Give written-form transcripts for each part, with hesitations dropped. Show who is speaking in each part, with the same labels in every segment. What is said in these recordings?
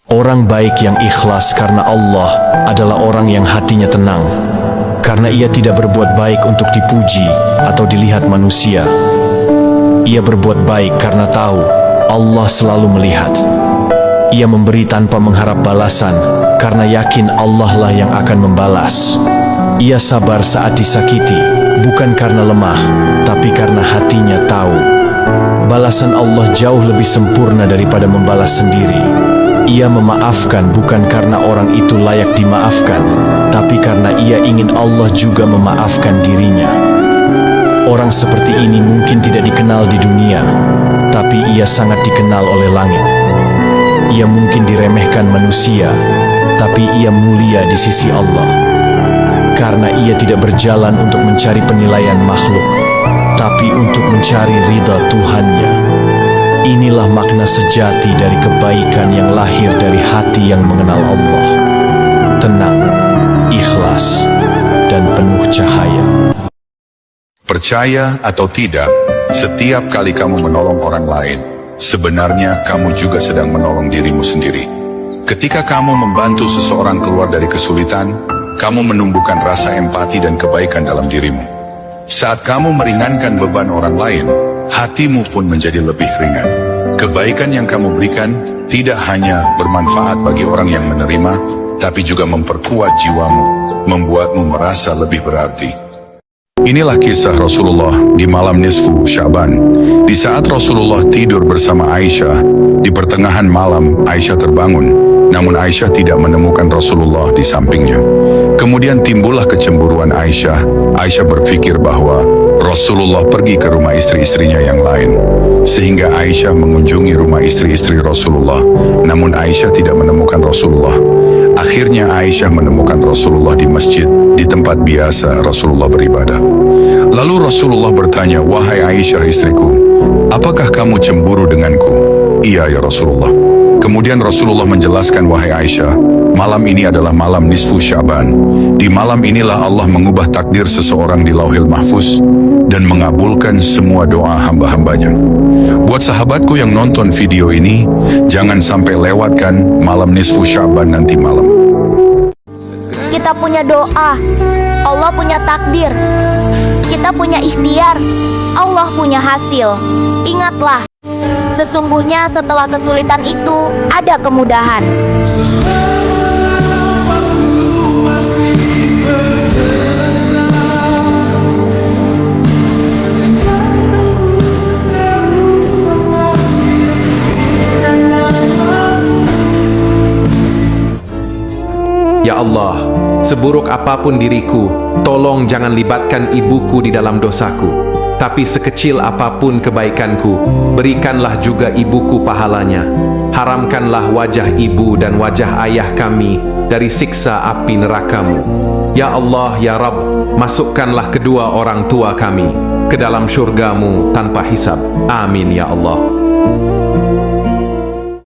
Speaker 1: Orang baik yang ikhlas karena Allah adalah orang yang hatinya tenang, karena ia tidak berbuat baik untuk dipuji atau dilihat manusia. Ia berbuat baik karena tahu Allah selalu melihat. Ia memberi tanpa mengharap balasan, karena yakin Allah lah yang akan membalas. Ia sabar saat disakiti, bukan karena lemah, tapi karena hatinya tahu balasan Allah jauh lebih sempurna daripada membalas sendiri. Ia memaafkan bukan karena orang itu layak dimaafkan, tapi karena ia ingin Allah juga memaafkan dirinya. Orang seperti ini mungkin tidak dikenal di dunia, tapi ia sangat dikenal oleh langit. Ia mungkin diremehkan manusia, tapi ia mulia di sisi Allah. Karena ia tidak berjalan untuk mencari penilaian makhluk, tapi untuk mencari ridha Tuhannya. Inilah makna sejati dari kebaikan yang lahir dari hati yang mengenal Allah. Tenang, ikhlas, dan penuh cahaya.
Speaker 2: Percaya atau tidak, setiap kali kamu menolong orang lain, sebenarnya kamu juga sedang menolong dirimu sendiri. Ketika kamu membantu seseorang keluar dari kesulitan, kamu menumbuhkan rasa empati dan kebaikan dalam dirimu. Saat kamu meringankan beban orang lain, hatimu pun menjadi lebih ringan. Kebaikan yang kamu berikan tidak hanya bermanfaat bagi orang yang menerima, tapi juga memperkuat jiwamu, membuatmu merasa lebih berarti. Inilah kisah Rasulullah di malam nisfu Sya'ban. Di saat Rasulullah tidur bersama Aisyah, di pertengahan malam Aisyah terbangun, namun Aisyah tidak menemukan Rasulullah di sampingnya. Kemudian timbullah kecemburuan Aisyah. Aisyah berpikir bahwa Rasulullah pergi ke rumah istri-istrinya yang lain, sehingga Aisyah mengunjungi rumah istri-istri Rasulullah, namun Aisyah tidak menemukan Rasulullah. Akhirnya Aisyah menemukan Rasulullah di masjid, di tempat biasa Rasulullah beribadah. Lalu Rasulullah bertanya, "Wahai Aisyah istriku, apakah kamu cemburu denganku?" "Iya ya Rasulullah." Kemudian Rasulullah menjelaskan, "Wahai Aisyah, malam ini adalah malam nisfu Sya'ban. Di malam inilah Allah mengubah takdir seseorang di Lauhil Mahfuz dan mengabulkan semua doa hamba-hambanya." Buat sahabatku yang nonton video ini, jangan sampai lewatkan malam nisfu Sya'ban nanti malam.
Speaker 3: Kita punya doa, Allah punya takdir. Kita punya ikhtiar, Allah punya hasil. Ingatlah, sesungguhnya setelah kesulitan itu ada kemudahan.
Speaker 4: Ya Allah, seburuk apapun diriku, tolong jangan libatkan ibuku di dalam dosaku. Tapi sekecil apapun kebaikanku, berikanlah juga ibuku pahalanya. Haramkanlah wajah ibu dan wajah ayah kami dari siksa api nerakamu. Ya Allah, ya Rabb, masukkanlah kedua orang tua kami ke dalam syurgamu tanpa hisab. Amin ya Allah.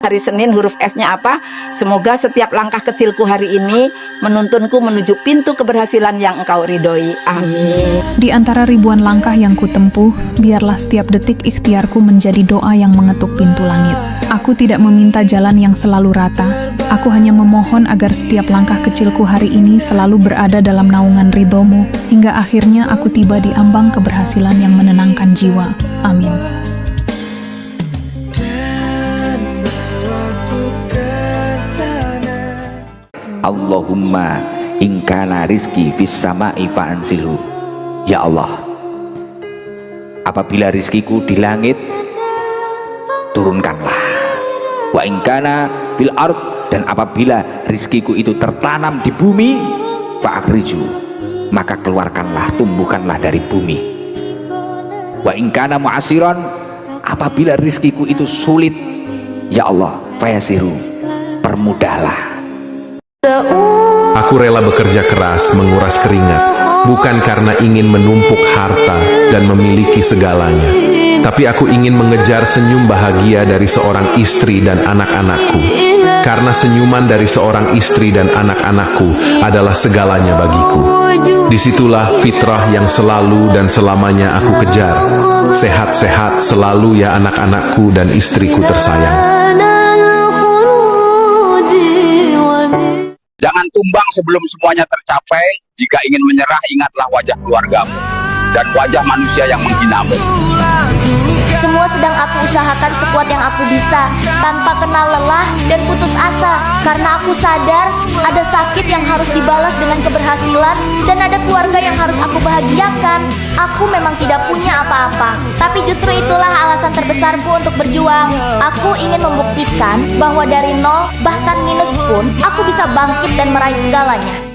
Speaker 5: Hari Senin huruf S-nya apa? Semoga setiap langkah kecilku hari ini menuntunku menuju pintu keberhasilan yang Engkau ridhoi. Amin.
Speaker 6: Di antara ribuan langkah yang kutempuh, biarlah setiap detik ikhtiarku menjadi doa yang mengetuk pintu langit. Aku tidak meminta jalan yang selalu rata. Aku hanya memohon agar setiap langkah kecilku hari ini selalu berada dalam naungan ridhomu, hingga akhirnya aku tiba di ambang keberhasilan yang menenangkan jiwa. Amin.
Speaker 7: Allahumma ingkana rizki fis sama'i fa'anzilhu. Ya Allah, apabila rizkiku di langit, turunkanlah. Wa ingkana fil ard, dan apabila rizkiku itu tertanam di bumi, fa'akhriju, maka keluarkanlah, tumbuhkanlah dari bumi. Wa ingkana mu'asiran, apabila rizkiku itu sulit, ya Allah, fayasiru, permudahlah.
Speaker 4: Aku rela bekerja keras, menguras keringat, bukan karena ingin menumpuk harta dan memiliki segalanya, tapi aku ingin mengejar senyum bahagia dari seorang istri dan anak-anakku. Karena senyuman dari seorang istri dan anak-anakku adalah segalanya bagiku. Disitulah fitrah yang selalu dan selamanya aku kejar. Sehat-sehat selalu ya anak-anakku dan istriku tersayang.
Speaker 8: Jangan tumbang sebelum semuanya tercapai. Jika ingin menyerah, ingatlah wajah keluargamu dan wajah manusia yang menghinamu.
Speaker 3: Semua sedang aku usahakan sekuat yang aku bisa, tanpa kenal lelah dan putus asa. Karena aku sadar ada sakit yang harus dibalas dengan keberhasilan, dan ada keluarga yang harus aku bahagiakan. Aku memang tidak punya apa-apa, tapi justru itulah alasan terbesarku untuk berjuang. Aku ingin membuktikan bahwa dari nol, bahkan minus pun, aku bisa bangkit dan meraih segalanya.